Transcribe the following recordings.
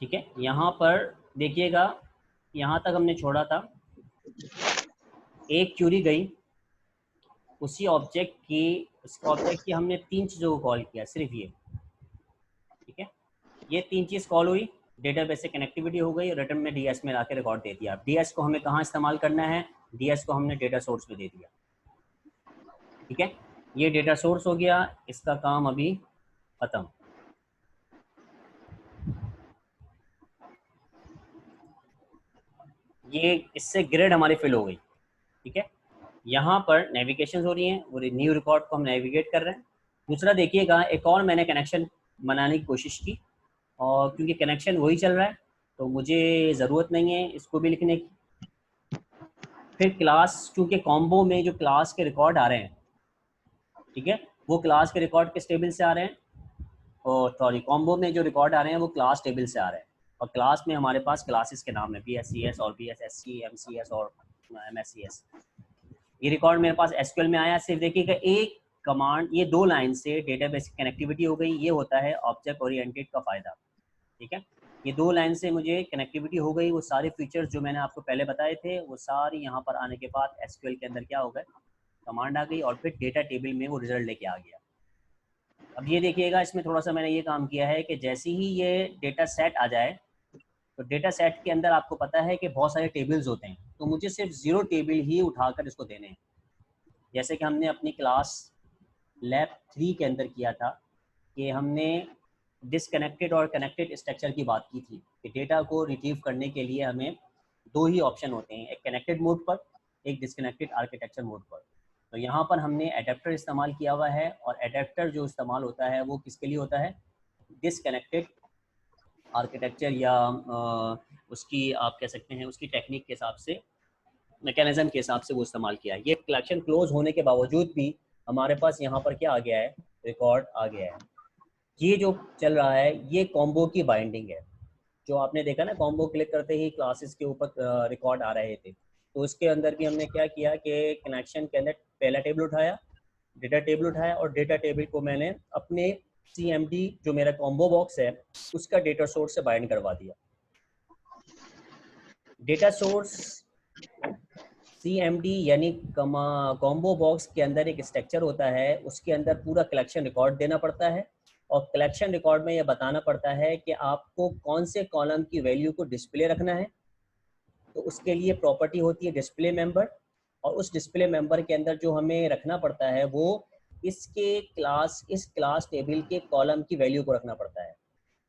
ठीक है, यहाँ पर देखिएगा, यहाँ तक हमने छोड़ा था, एक क्यूरी गई, उस ऑब्जेक्ट की हमने 3 चीज़ों को कॉल किया, सिर्फ ये। ठीक है, ये 3 चीज़ कॉल हुई, डेटाबेस से कनेक्टिविटी हो गई, रिटर्न में डीएस में लाके रिकॉर्ड दे दिया। डीएस को हमें कहाँ इस्तेमाल करना है, डीएस को हमने डेटा सोर्स में दे दिया। ठीक है, ये डेटा सोर्स हो गया, इसका काम अभी खत्म। ये इससे ग्रिड हमारी फिल हो गई। ठीक है, यहाँ पर नेविगेशन हो रही हैं, वो न्यू रिकॉर्ड को हम नेविगेट कर रहे हैं। दूसरा देखिएगा, एक और मैंने कनेक्शन बनाने की कोशिश की, और क्योंकि कनेक्शन वही चल रहा है तो मुझे ज़रूरत नहीं है इसको भी लिखने की। फिर क्लास, चूँकि कॉम्बो में जो क्लास के रिकॉर्ड आ रहे हैं, ठीक है, वो क्लास के रिकॉर्ड किस टेबल से आ रहे हैं, और सॉरी, कॉम्बो में जो रिकॉर्ड आ रहे हैं वो क्लास टेबल से आ रहे हैं। और क्लास में हमारे पास क्लासेस के नाम है, BSCS और BSSC, MCS और MSCS। ये रिकॉर्ड मेरे पास SQL में आया। सिर्फ देखिएगा, एक कमांड, ये 2 लाइन से डेटाबेस की कनेक्टिविटी हो गई। ये होता है ऑब्जेक्ट ओरिएंटेड का फ़ायदा। ठीक है, ये 2 लाइन से मुझे कनेक्टिविटी हो गई। वो सारे फीचर्स जो मैंने आपको पहले बताए थे वो सारी यहाँ पर आने के बाद SQL के अंदर क्या हो गए, कमांड आ गई, और फिर डेटा टेबल में वो रिजल्ट लेके आ गया। अब ये देखिएगा, इसमें थोड़ा सा मैंने ये काम किया है कि जैसे ही ये डेटा सेट आ जाए, तो डेटा सेट के अंदर आपको पता है कि बहुत सारे टेबल्स होते हैं, तो मुझे सिर्फ 0 टेबल ही उठाकर इसको देने हैं। जैसे कि हमने अपनी क्लास लैब 3 के अंदर किया था, कि हमने डिसकनेक्टेड और कनेक्टेड स्ट्रक्चर की बात की थी, कि डेटा को रिट्रीव करने के लिए हमें 2 ही ऑप्शन होते हैं, एक कनेक्टेड मोड पर, एक डिसकनेक्टेड आर्किटेक्चर मोड पर। तो यहाँ पर हमने एडेप्टर इस्तेमाल किया हुआ है, और एडेप्टर जो इस्तेमाल होता है वो किसके लिए होता है, डिसकनेक्टेड आर्किटेक्चर, या उसकी आप कह सकते हैं उसकी टेक्निक के हिसाब से, मैकेनिज्म के हिसाब से वो इस्तेमाल किया है। ये कलेक्शन क्लोज होने के बावजूद भी हमारे पास यहाँ पर क्या आ गया है, रिकॉर्ड आ गया है। ये जो चल रहा है ये कॉम्बो की बाइंडिंग है। जो आपने देखा ना, कॉम्बो क्लिक करते ही क्लासेस के ऊपर रिकॉर्ड आ रहे थे, तो उसके अंदर भी हमने क्या किया कि कनेक्शन के अंदर पहला टेबल उठाया, डेटा टेबल उठाया, और डेटा टेबल को मैंने अपने CMD जो मेरा कॉम्बो बॉक्स है उसका डेटा सोर्स से बाइंड करवा दिया। डेटा सोर्स CMD यानी कॉम्बो बॉक्स के अंदर एक स्ट्रक्चर होता है, उसके अंदर पूरा कलेक्शन रिकॉर्ड देना पड़ता है, और कलेक्शन रिकॉर्ड में यह बताना पड़ता है कि आपको कौन से कॉलम की वैल्यू को डिस्प्ले रखना है। तो उसके लिए प्रॉपर्टी होती है डिस्प्ले मेंबर, और उस डिस्प्ले मेंबर के अंदर जो हमें रखना पड़ता है वो इस क्लास टेबल के कॉलम की वैल्यू को रखना पड़ता है।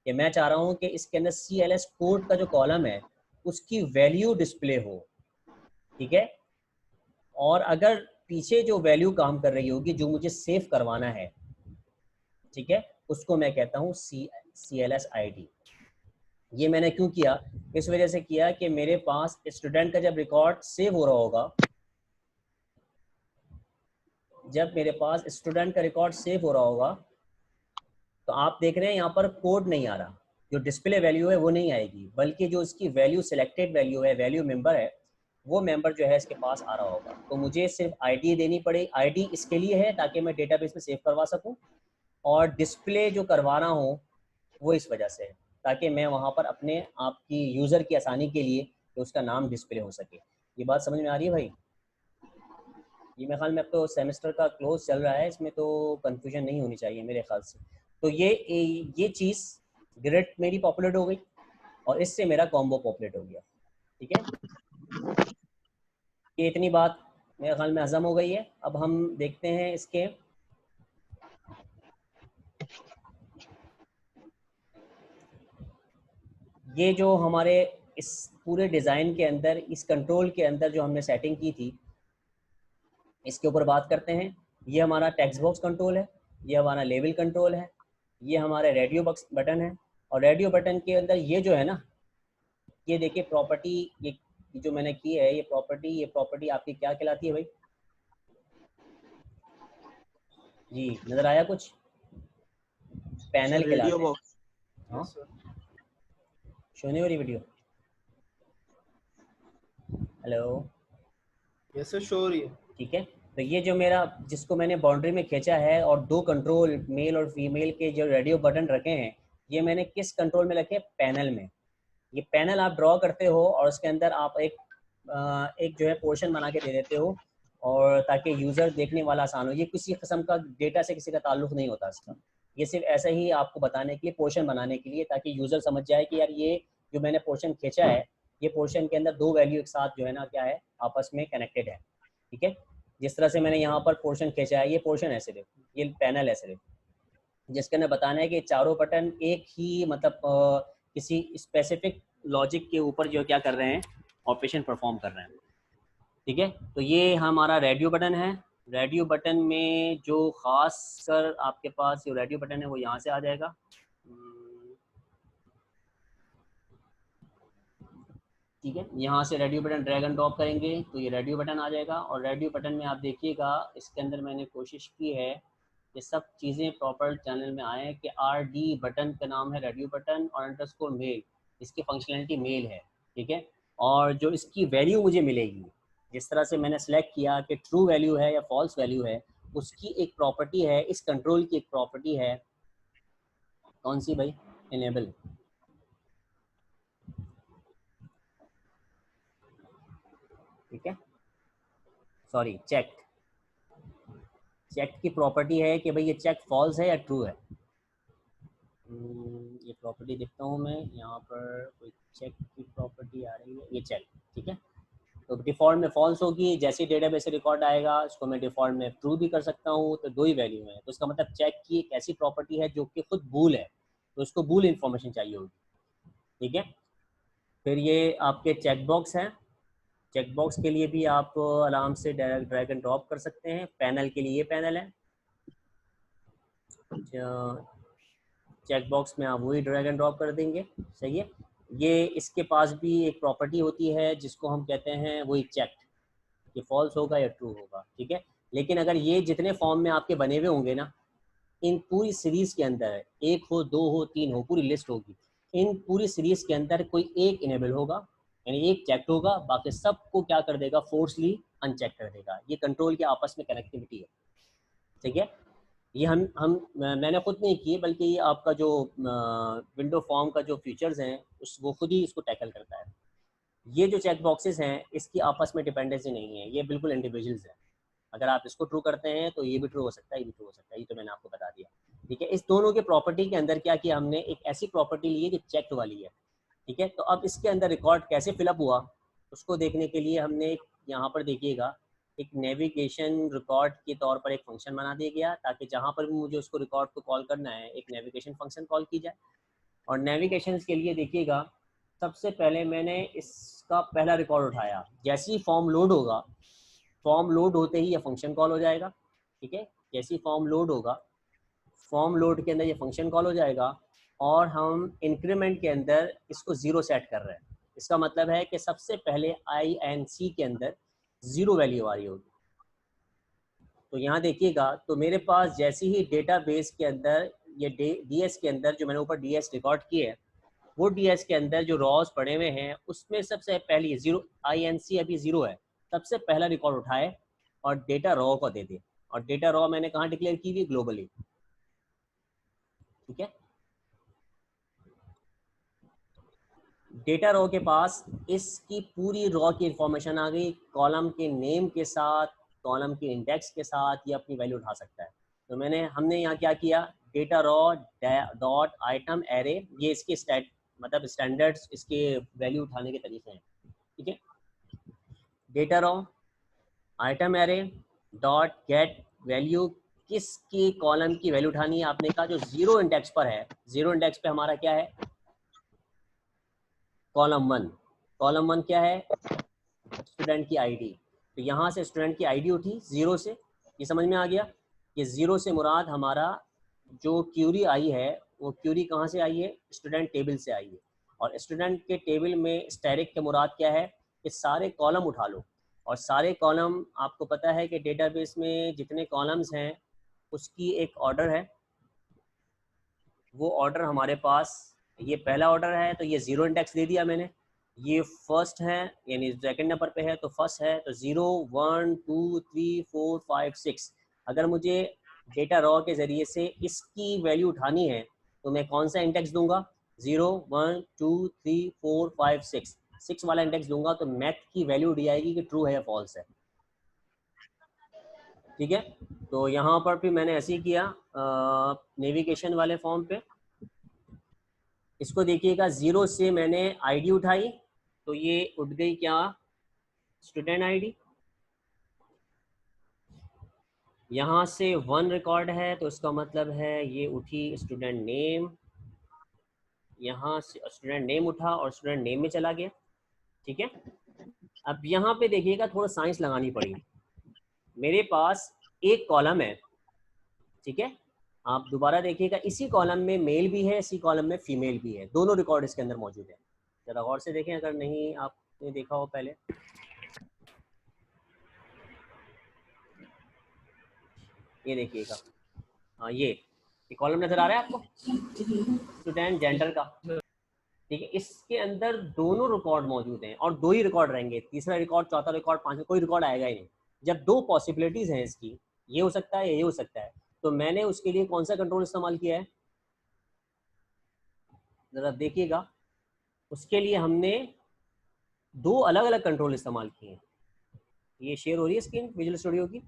कि मैं चाह रहा हूँ कि इसके अंदर CLS कोड का जो कॉलम है उसकी वैल्यू डिस्प्ले हो। ठीक है, और अगर पीछे जो वैल्यू काम कर रही होगी जो मुझे सेव करवाना है, ठीक है, उसको मैं कहता हूँ CLS ID। ये मैंने क्यों किया, इस वजह से किया कि मेरे पास स्टूडेंट का जब रिकॉर्ड सेव हो रहा होगा, जब मेरे पास स्टूडेंट का रिकॉर्ड सेव हो रहा होगा, तो आप देख रहे हैं यहाँ पर कोड नहीं आ रहा, जो डिस्प्ले वैल्यू है वो नहीं आएगी, बल्कि जो इसकी वैल्यू सिलेक्टेड वैल्यू है, वैल्यू मेंबर है, वो मेंबर जो है इसके पास आ रहा होगा। तो मुझे सिर्फ ID देनी पड़ेगी। ID इसके लिए है ताकि मैं डेटाबेस में सेव करवा सकूं, और डिस्प्ले जो करवा रहा हूँ वो इस वजह से है ताकि मैं वहाँ पर अपने आपकी यूज़र की आसानी के लिए कि उसका नाम डिस्प्ले हो सके। ये बात समझ में आ रही है भाई? ये मेरे ख्याल में अब तो सेमेस्टर का क्लोज चल रहा है, इसमें तो कंफ्यूजन नहीं होनी चाहिए मेरे ख्याल से। तो ये चीज़ ग्रिड मेरी पॉपुलेट हो गई, और इससे मेरा कॉम्बो पॉपुलेट हो गया। ठीक है, ये इतनी बात मेरे ख्याल में हजम हो गई है। अब हम देखते हैं इसके ये जो हमारे इस पूरे डिज़ाइन के अंदर, इस कंट्रोल के अंदर जो हमने सेटिंग की थी, इसके ऊपर बात करते हैं। ये हमारा टेक्स्ट बॉक्स कंट्रोल है, ये हमारा लेवल कंट्रोल है, ये हमारे रेडियो बक्स बटन है, और रेडियो बटन के अंदर ये जो है ना, ये देखिए प्रॉपर्टी, ये जो मैंने की है, ये प्रॉपर्टी आपकी क्या कहलाती है भाई? जी, नज़र आया कुछ? पैनल रेडियो कहलाते हैं। बॉक्स। हाँ, शो नहीं हो रही video? Hello, yes sir, show हो रही है। ठीक है, तो ये जो मेरा, जिसको मैंने बाउंड्री में खींचा है, और 2 कंट्रोल मेल और फीमेल के जो रेडियो बटन रखे हैं, ये मैंने किस कंट्रोल में रखे? पैनल में। ये पैनल आप ड्रॉ करते हो और उसके अंदर आप एक जो है पोर्शन बना के दे देते हो, और ताकि यूज़र देखने वाला आसान हो। ये किसी किस्म का डेटा से किसी का ताल्लुक नहीं होता इसका, ये सिर्फ ऐसे ही आपको बताने के लिए, पोर्शन बनाने के लिए, ताकि यूज़र समझ जाए कि यार ये जो मैंने पोर्शन खींचा है, ये पोर्शन के अंदर दो वैल्यू एक साथ जो है ना क्या है, आपस में कनेक्टेड है। ठीक है, जिस तरह से मैंने यहाँ पर पोर्शन खींचा है, ये पोर्शन है सिर्फ, ये पैनल है सिर्फ, जिसके अंदर बताना है कि चारों बटन एक ही मतलब किसी स्पेसिफिक लॉजिक के ऊपर जो क्या कर रहे हैं, ऑपरेशन परफॉर्म कर रहे हैं। ठीक है, तो ये हमारा रेडियो बटन है। रेडियो बटन में जो खास कर आपके पास जो रेडियो बटन है वो यहाँ से आ जाएगा। ठीक है, यहाँ से radio button drag and drop करेंगे तो ये रेडियो बटन आ जाएगा। और रेडियो बटन में आप देखिएगा इसके अंदर मैंने कोशिश की है ये सब चीज़ें प्रॉपर चैनल में आए कि RD बटन का नाम है रेडियो बटन और अंडरस्कोर मेल, इसकी फंक्शनैलिटी मेल है। ठीक है, और जो इसकी वैल्यू मुझे मिलेगी, जिस तरह से मैंने सेलेक्ट किया कि ट्रू वैल्यू है या फॉल्स वैल्यू है, उसकी एक प्रॉपर्टी है, इस कंट्रोल की एक प्रॉपर्टी है, कौन सी भाई, इनेबल। ठीक है, सॉरी, चेक की प्रॉपर्टी है कि भाई ये चेक फॉल्स है या ट्रू है। ये प्रॉपर्टी देखता हूँ मैं, यहाँ पर कोई चेक की प्रॉपर्टी आ रही है, ये चेक। ठीक है, तो डिफ़ॉल्ट में फॉल्स होगी, जैसे डेटाबेस से रिकॉर्ड आएगा उसको मैं डिफ़ॉल्ट में ट्रू भी कर सकता हूँ, तो दो ही वैल्यू है। तो इसका मतलब चेक की एक ऐसी प्रॉपर्टी है जो कि खुद बूल है, तो उसको बूल इन्फॉर्मेशन चाहिए होगी। ठीक है, फिर ये आपके चेक बॉक्स हैं, चेक बॉक्स के लिए भी आप आराम से डायरेक्ट ड्रैग एंड ड्रॉप कर सकते हैं। पैनल के लिए ये पैनल है, चेक बॉक्स में आप वही ड्रैग एंड ड्रॉप कर देंगे। सही है, ये इसके पास भी एक प्रॉपर्टी होती है जिसको हम कहते हैं वही चेक, ये फॉल्स होगा या ट्रू होगा। ठीक है, लेकिन अगर ये जितने फॉर्म में आपके बने हुए होंगे ना, इन पूरी सीरीज़ के अंदर, एक हो, दो हो, तीन हो, पूरी लिस्ट होगी, इन पूरी सीरीज़ के अंदर कोई एक इनेबल होगा, यानी एक चेक होगा, बाकी सबको क्या कर देगा, फोर्सली अनचेक कर देगा। ये कंट्रोल के आपस में कनेक्टिविटी है। ठीक है, ये हम मैंने खुद नहीं किए, बल्कि ये आपका जो विंडो फॉर्म का जो फीचर्स हैं उस वो खुद ही इसको टैकल करता है। ये जो चेक बॉक्सेस हैं इसकी आपस में डिपेंडेंसी नहीं है, ये बिल्कुल इंडिविजुअल्स हैं। अगर आप इसको ट्रू करते हैं तो ये भी ट्रू हो सकता है, ये भी ट्रू हो सकता है, ये तो मैंने आपको बता दिया। ठीक है, इस दोनों के प्रॉपर्टी के अंदर क्या किया हमने, एक ऐसी प्रॉपर्टी ली है जो चेक वाली है। ठीक है, तो अब इसके अंदर रिकॉर्ड कैसे फिलअप हुआ उसको देखने के लिए हमने यहाँ पर देखिएगा एक नेविगेशन रिकॉर्ड के तौर पर एक फंक्शन बना दिया गया, ताकि जहाँ पर भी मुझे उसको रिकॉर्ड को कॉल करना है एक नेविगेशन फंक्शन कॉल की जाए। और नेविगेशन के लिए देखिएगा, सबसे पहले मैंने इसका पहला रिकॉर्ड उठाया, जैसे ही फॉर्म लोड होगा, फॉर्म लोड होते ही ये फंक्शन कॉल हो जाएगा। ठीक है, जैसे ही फॉर्म लोड होगा, फॉर्म लोड के अंदर ये फंक्शन कॉल हो जाएगा, और हम इंक्रीमेंट के अंदर इसको ज़ीरो सेट कर रहे हैं। इसका मतलब है कि सबसे पहले INC के अंदर ज़ीरो वैल्यू आ रही होगी। तो यहाँ देखिएगा, तो मेरे पास जैसे ही डेटाबेस के अंदर ये DS के अंदर जो मैंने ऊपर DS रिकॉर्ड किए है, वो DS के अंदर जो रॉज पड़े हुए हैं उसमें सबसे पहले ज़ीरो, INC अभी ज़ीरो है, सबसे पहला रिकॉर्ड उठाए और डेटा रॉ को दे दे। और डेटा रॉ मैंने कहाँ डिक्लेयर की हुई, ग्लोबली। ठीक है, डेटा रॉ के पास इसकी पूरी रॉ की इंफॉर्मेशन आ गई, कॉलम के नेम के साथ, कॉलम के इंडेक्स के साथ, ये अपनी वैल्यू उठा सकता है। तो हमने यहाँ क्या किया, data raw dot item array, ये इसके मतलब स्टैंडर्ड्स इसके वैल्यू उठाने के तरीके हैं। ठीक है, data raw item array dot get value, किसकी कॉलम की वैल्यू उठानी है, आपने कहा जो जीरो इंडेक्स पर है, जीरो इंडेक्स पे हमारा क्या है, कॉलम वन। कॉलम वन क्या है, स्टूडेंट की आईडी। तो यहाँ से स्टूडेंट की आईडी उठी जीरो से, ये समझ में आ गया। ये जीरो से मुराद हमारा जो क्यूरी आई है, वो क्यूरी कहाँ से आई है, स्टूडेंट टेबल से आई है। और स्टूडेंट के टेबल में स्टैटिक के मुराद क्या है कि सारे कॉलम उठा लो। और सारे कॉलम, आपको पता है कि डेटाबेस में जितने कॉलम्स हैं उसकी एक ऑर्डर है, वो ऑर्डर हमारे पास, ये पहला ऑर्डर है तो ये ज़ीरो इंडेक्स दे दिया मैंने, ये फर्स्ट है यानी सेकंड नंबर पे है तो फर्स्ट है, तो 0 1 2 3 4 5 6। अगर मुझे डेटा रॉ के ज़रिए से इसकी वैल्यू उठानी है तो मैं कौन सा इंडेक्स दूंगा, 0 1 2 3 4 5 6 6 वाला इंडेक्स दूंगा तो मैथ की वैल्यू दी आएगी कि ट्रू है या फॉल्स है। ठीक है, तो यहाँ पर भी मैंने ऐसे ही किया नेविगेशन वाले फॉर्म पे। इसको देखिएगा, 0 से मैंने आईडी उठाई तो ये उठ गई क्या, स्टूडेंट आईडी। यहाँ से 1 रिकॉर्ड है तो इसका मतलब है ये उठी स्टूडेंट नेम, यहाँ से स्टूडेंट नेम उठा और स्टूडेंट नेम में चला गया। ठीक है, अब यहाँ पे देखिएगा थोड़ा साइंस लगानी पड़ी। मेरे पास एक कॉलम है, ठीक है, आप दोबारा देखिएगा, इसी कॉलम में मेल भी है, इसी कॉलम में फीमेल भी है, दोनों रिकॉर्ड इसके अंदर मौजूद है। जरा गौर से देखें अगर नहीं आपने देखा हो पहले। ये देखिएगा, हाँ ये कॉलम नजर आ रहा है आपको, स्टूडेंट जेंडर का। ठीक है, इसके अंदर दोनों रिकॉर्ड मौजूद हैं और 2 ही रिकॉर्ड रहेंगे, तीसरा रिकॉर्ड, चौथा रिकॉर्ड, पांचवा कोई रिकॉर्ड आएगा ही नहीं। जब 2 पॉसिबिलिटीज हैं इसकी, ये हो सकता है, ये हो सकता है, तो मैंने उसके लिए कौन सा कंट्रोल इस्तेमाल किया है, जरा देखिएगा। उसके लिए हमने 2 अलग अलग कंट्रोल इस्तेमाल किए हैं। ये शेयर हो रही है स्क्रीन विजुअल स्टूडियो की,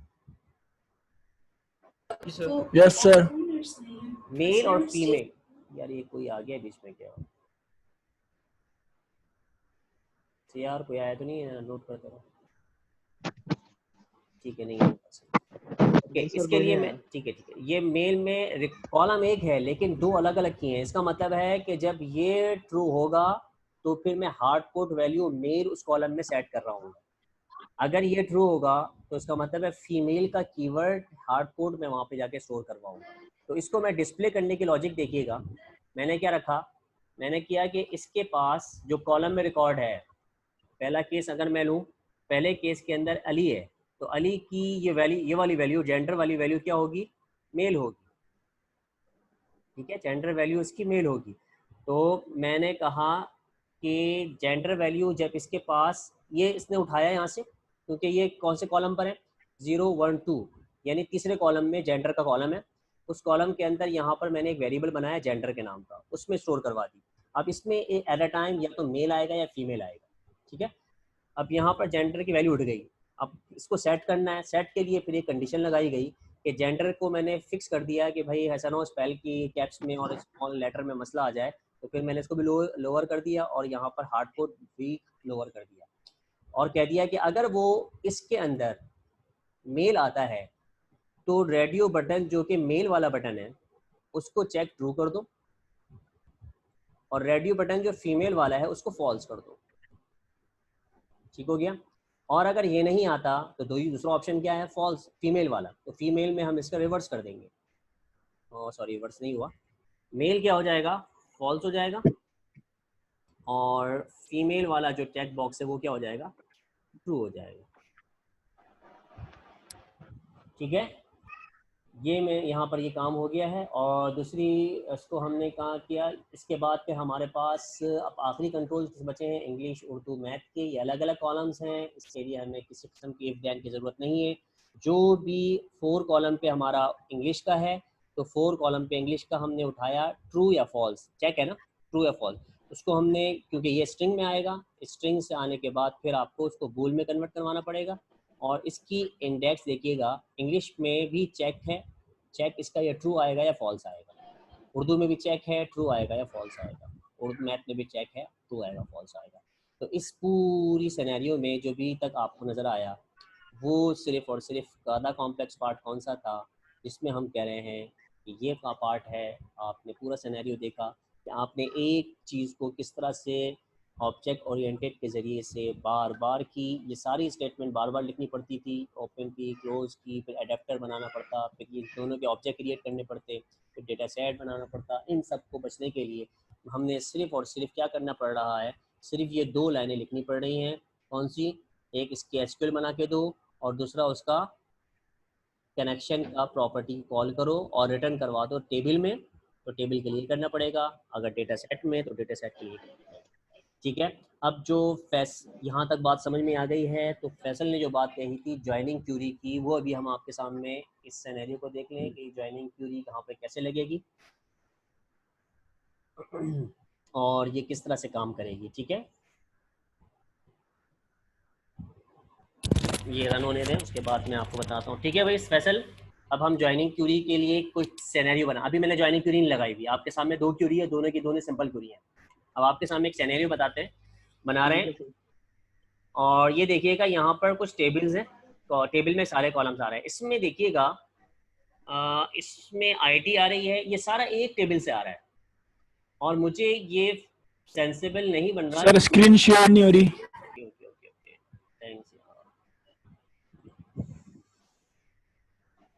यस सर। मेल और फीमेल। यार ये कोई आ गया बीच में क्या, यार कोई आया तो नहीं है, नोट करते रहो। ठीक है, नहीं है ओके, इसके लिए मैं, ठीक है ठीक है, ये मेल में कॉलम एक है लेकिन 2 अलग अलग की हैं। इसका मतलब है कि जब ये ट्रू होगा तो फिर मैं हार्ड कोड वैल्यू मेल उस कॉलम में सेट कर रहा हूँ। अगर ये ट्रू होगा तो इसका मतलब है फीमेल का कीवर्ड हार्ड कोड में वहाँ पे जाके स्टोर करवाऊंगा। तो इसको मैं डिस्प्ले करने की लॉजिक देखिएगा, मैंने क्या रखा, मैंने किया कि इसके पास जो कॉलम में रिकॉर्ड है, पहला केस अगर मैं लूँ, पहले केस के अंदर अली है तो अली की ये वैल्यू, ये वाली वैल्यू, जेंडर वाली वैल्यू क्या होगी, मेल होगी। ठीक है, जेंडर वैल्यू इसकी मेल होगी। तो मैंने कहा कि जेंडर वैल्यू जब इसके पास, ये इसने उठाया यहाँ से क्योंकि ये कौन से कॉलम पर है, 0 1 2, यानी तीसरे कॉलम में जेंडर का कॉलम है। उस कॉलम के अंदर यहाँ पर मैंने एक वेरिएबल बनाया जेंडर के नाम का, उसमें स्टोर करवा दी। अब इसमें एट अ टाइम या तो मेल आएगा या फीमेल आएगा। ठीक है, अब यहाँ पर जेंडर की वैल्यू उठ गई। अब इसको सेट करना है, सेट के लिए फिर एक कंडीशन लगाई गई कि जेंडर को मैंने फिक्स कर दिया कि भाई ऐसा ना हो स्पेल की कैप्स में और स्मॉल लेटर में मसला आ जाए, तो फिर मैंने इसको भी लोअर कर दिया और यहाँ पर हार्ड कोड भी लोअर कर दिया और कह दिया कि अगर वो इसके अंदर मेल आता है तो रेडियो बटन जो कि मेल वाला बटन है उसको चेक ट्रू कर दो और रेडियो बटन जो फीमेल वाला है उसको फॉल्स कर दो। ठीक हो गया। और अगर ये नहीं आता तो दूसरा ऑप्शन क्या है, फॉल्स, फीमेल वाला, तो फीमेल में हम इसका रिवर्स कर देंगे। सॉरी रिवर्स नहीं हुआ, मेल क्या हो जाएगा, फॉल्स हो जाएगा और फीमेल वाला जो चेक बॉक्स है वो क्या हो जाएगा, ट्रू हो जाएगा। ठीक है, ये मैं यहाँ पर ये काम हो गया है। और दूसरी इसको हमने कहा किया, इसके बाद पे हमारे पास अब आखिरी कंट्रोल बचे हैं इंग्लिश उर्दू मैथ के। ये अलग अलग कॉलम्स हैं, इसके लिए हमें किसी किस्म की इफ देन की ज़रूरत नहीं है। जो भी 4 कॉलम पे हमारा इंग्लिश का है तो 4 कॉलम पे इंग्लिश का हमने उठाया ट्रू या फॉल्स, चेक है ना, ट्रू या फॉल्स। उसको हमने, क्योंकि ये स्ट्रिंग में आएगा, स्ट्रिंग से आने के बाद फिर आपको उसको बूल में कन्वर्ट करवाना पड़ेगा। और इसकी इंडेक्स देखिएगा, इंग्लिश में भी चेक है, चेक इसका या ट्रू आएगा या फॉल्स आएगा। उर्दू में भी चेक है, ट्रू आएगा या फॉल्स आएगा। उर्दू मैथ में भी चेक है, ट्रू आएगा फॉल्स आएगा। तो इस पूरी सिनेरियो में जो भी तक आपको नज़र आया वो सिर्फ और सिर्फ ज़्यादा कॉम्प्लेक्स पार्ट कौन सा था, जिसमें हम कह रहे हैं कि ये का पार्ट है। आपने पूरा सिनेरियो देखा कि आपने एक चीज़ को किस तरह से ऑब्जेक्ट ओरिएंटेड के ज़रिए से बार बार की, ये सारी स्टेटमेंट बार बार लिखनी पड़ती थी, ओपन की, क्लोज की, फिर एडेप्टर बनाना पड़ता, फिर ये दोनों के ऑब्जेक्ट क्रिएट करने पड़ते, फिर डेटा सेट बनाना पड़ता। इन सब को बचने के लिए हमने सिर्फ और सिर्फ क्या करना पड़ रहा है, सिर्फ ये 2 लाइनें लिखनी पड़ रही हैं। कौन सी, एक इसकी एसक्यूएल बना के दो और दूसरा उसका कनेक्शन का प्रॉपर्टी कॉल करो और रिटर्न करवा दो टेबल में, तो टेबल के लिए करना पड़ेगा, अगर डेटा सेट में तो डेटा सेट के लिए करना पड़ेगा। ठीक है, अब जो यहाँ तक बात समझ में आ गई है, तो फैसल ने जो बात कही थी ज्वाइनिंग क्यूरी की, वो अभी हम आपके सामने इस सिनेरियो को देख लें कि ज्वाइनिंग क्यूरी कहाँ पे कैसे लगेगी। और ये किस तरह से काम करेगी। ठीक है, ये रन होने दें, उसके बाद मैं आपको बताता हूँ। ठीक है भाई फैसल, अब हम ज्वाइनिंग क्यूरी के लिए कुछ सिनेरियो बना, अभी मैंने ज्वाइनिंग क्यूरी नहीं लगाई हुई, आपके सामने दो क्यूरी है, दोनों की दोनों सिंपल क्यूरी है। अब आपके सामने एक सिनेरियो बताते हैं, बना रहे ठीक है हैं। सर। और ये देखिएगा यहाँ पर कुछ टेबल्स हैं, तो टेबल में सारे कॉलम्स आ रहे हैं। इसमें देखिएगा इसमें आईडी आ रही है, ये सारा एक टेबल से आ रहा है और मुझे ये सेंसिबल नहीं बन रहा सर कि स्क्रीन शेयर नहीं हो रही। Okay okay okay okay, thanks यार,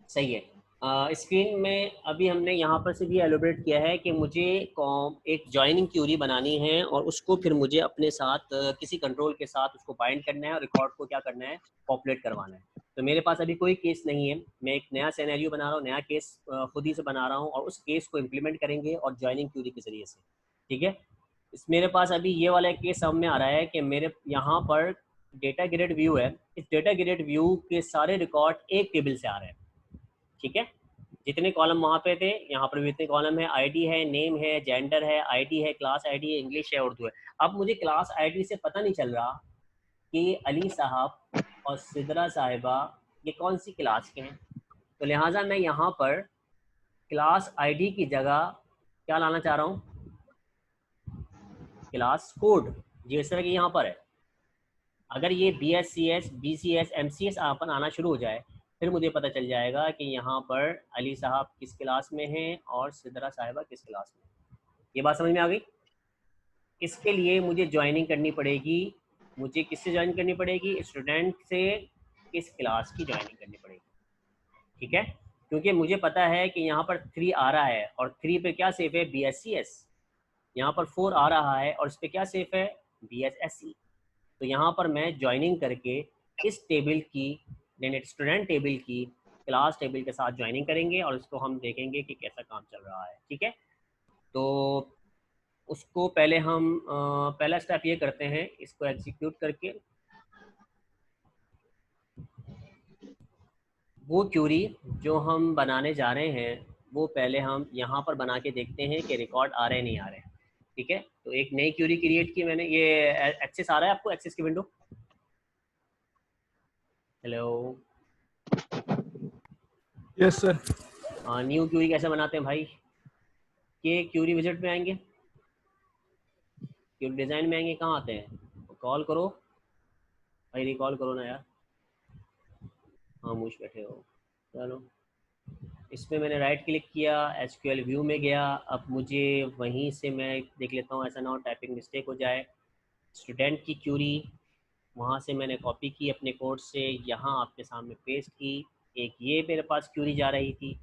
सही है। स्क्रीन में अभी हमने यहाँ पर से भी एलोबरेट किया है कि मुझे एक जॉइनिंग क्यूरी बनानी है और उसको फिर मुझे अपने साथ किसी कंट्रोल के साथ उसको बाइंड करना है और रिकॉर्ड को क्या करना है, पॉपुलेट करवाना है। तो मेरे पास अभी कोई केस नहीं है, मैं एक नया सिनेरियो बना रहा हूँ, नया केस खुद ही से बना रहा हूँ और उस केस को इम्प्लीमेंट करेंगे और जॉइनिंग क्यूरी के जरिए से। ठीक है, इस मेरे पास अभी ये वाला केस सामने आ रहा है कि मेरे यहाँ पर डेटा ग्रिड व्यू है, इस डेटा ग्रिड व्यू के सारे रिकॉर्ड एक टेबल से आ रहे हैं। ठीक है, जितने कॉलम वहाँ पे थे यहाँ पर भी इतने कॉलम है, आईडी है, नेम है, जेंडर है, आईडी है, क्लास आईडी है, इंग्लिश है, उर्दू है। अब मुझे क्लास आईडी से पता नहीं चल रहा कि अली साहब और सिदरा साहिबा ये कौन सी क्लास के हैं, तो लिहाजा मैं यहाँ पर क्लास आईडी की जगह क्या लाना चाह रहा हूँ, क्लास कोड, जिस तरह की यहाँ पर है। अगर ये BSCS BCS MCS अपन आना शुरू हो जाए, फिर मुझे पता चल जाएगा कि यहाँ पर अली साहब किस क्लास में हैं और सिदरा साहिबा किस क्लास में। ये बात समझ में आ गई। इसके लिए मुझे ज्वाइनिंग करनी पड़ेगी, मुझे किससे ज्वाइन करनी पड़ेगी, स्टूडेंट से किस क्लास की ज्वाइनिंग करनी पड़ेगी। ठीक है, क्योंकि मुझे पता है कि यहाँ पर 3 आ रहा है और 3 पे क्या सेफ है, BSCS, यहाँ पर 4 आ रहा है और इस पर क्या सेफ है, BSSC। तो यहाँ पर मैं ज्वाइनिंग करके इस टेबल की, यानी स्टूडेंट टेबल की क्लास टेबल के साथ ज्वाइनिंग करेंगे और इसको हम देखेंगे कि कैसा काम चल रहा है। ठीक है, तो उसको पहले हम पहला स्टेप ये करते हैं, इसको एग्जीक्यूट करके वो क्यूरी जो हम बनाने जा रहे हैं वो पहले हम यहाँ पर बना के देखते हैं कि रिकॉर्ड आ रहे हैं नहीं आ रहे हैं। ठीक है, तो एक नई क्यूरी क्रिएट की मैंने, ये एक्सेस आ रहा है आपको, एक्सेस की window, hello, yes sir. New query कैसे बनाते हैं भाई, के क्यूरी विजिट में आएंगे, क्यूरी डिज़ाइन में आएंगे, कहाँ आते हैं, कॉल करो भाई, रिकॉल करो ना यार, खामोश बैठे हो। चलो, इस पर मैंने राइट क्लिक किया, SQL व्यू में गया, अब मुझे वहीं से मैं देख लेता हूँ ऐसा ना हो टाइपिंग मिस्टेक हो जाए। स्टूडेंट की क्यूरी वहाँ से मैंने कॉपी की अपने कोड से, यहाँ आपके सामने पेस्ट की। एक ये मेरे पास क्यूरी जा रही थी,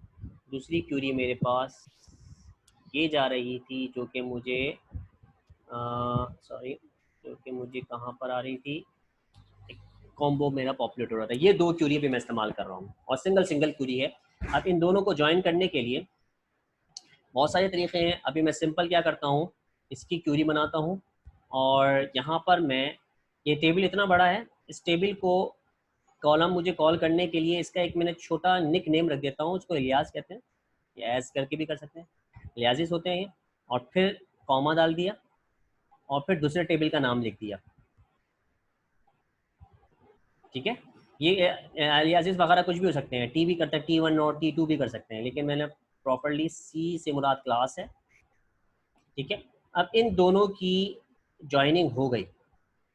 दूसरी क्यूरी मेरे पास ये जा रही थी जो कि मुझे सॉरी, जो कि मुझे कहाँ पर आ रही थी, कॉम्बो मेरा पॉपुलेट हो रहा था। ये दो क्यूरी भी मैं इस्तेमाल कर रहा हूँ और सिंगल क्यूरी है। अब इन दोनों को ज्वाइन करने के लिए बहुत सारे तरीके हैं। अभी मैं सिंपल क्या करता हूँ, इसकी क्यूरी बनाता हूँ और यहाँ पर मैं, ये टेबल इतना बड़ा है, इस टेबल को कॉलम मुझे कॉल करने के लिए इसका एक मैंने छोटा निक नेम रख देता हूँ, उसको इलियास कहते हैं, या एज करके भी कर सकते हैं, इलियासिस होते हैं ये। और फिर कॉमा डाल दिया और फिर दूसरे टेबल का नाम लिख दिया। ठीक है, ये एलियासिस वगैरह कुछ भी हो सकते हैं, टी भी करते हैं, T1 और T2 भी कर सकते हैं, लेकिन मैंने प्रॉपरली सी से मुराद क्लास है। ठीक है, अब इन दोनों की ज्वाइनिंग हो गई,